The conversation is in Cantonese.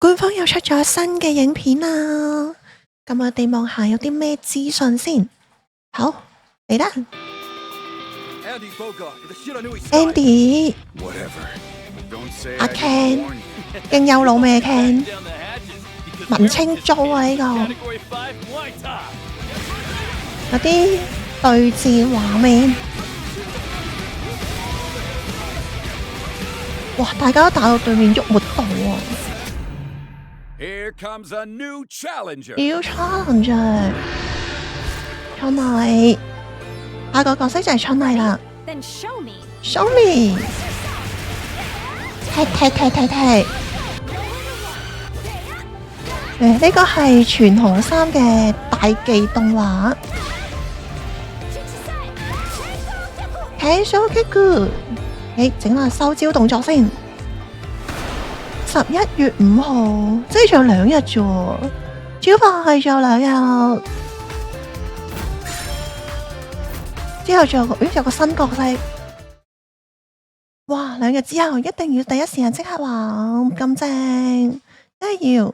官方又出咗新嘅影片啦，咁我哋望下有啲咩資訊先。好，嚟啦 ，Andy，阿 Ken，勁有腦咩 Ken？ 文青租啊呢個，有啲對戰畫面。哇！大家都打到對面喐唔到啊！ Here comes a new challenger. New challenger， 春麗，下個角色就係春麗啦。Then show me. Show me， 踢。呢個係全紅衫嘅大技動畫。Casual Kick， 整下收招動作先。11月5號，即係仲有2日啫喎，超快仲有2日。之後仲有個新角色，哇！2日之後一定要第一時間即刻玩，咁正，真係要。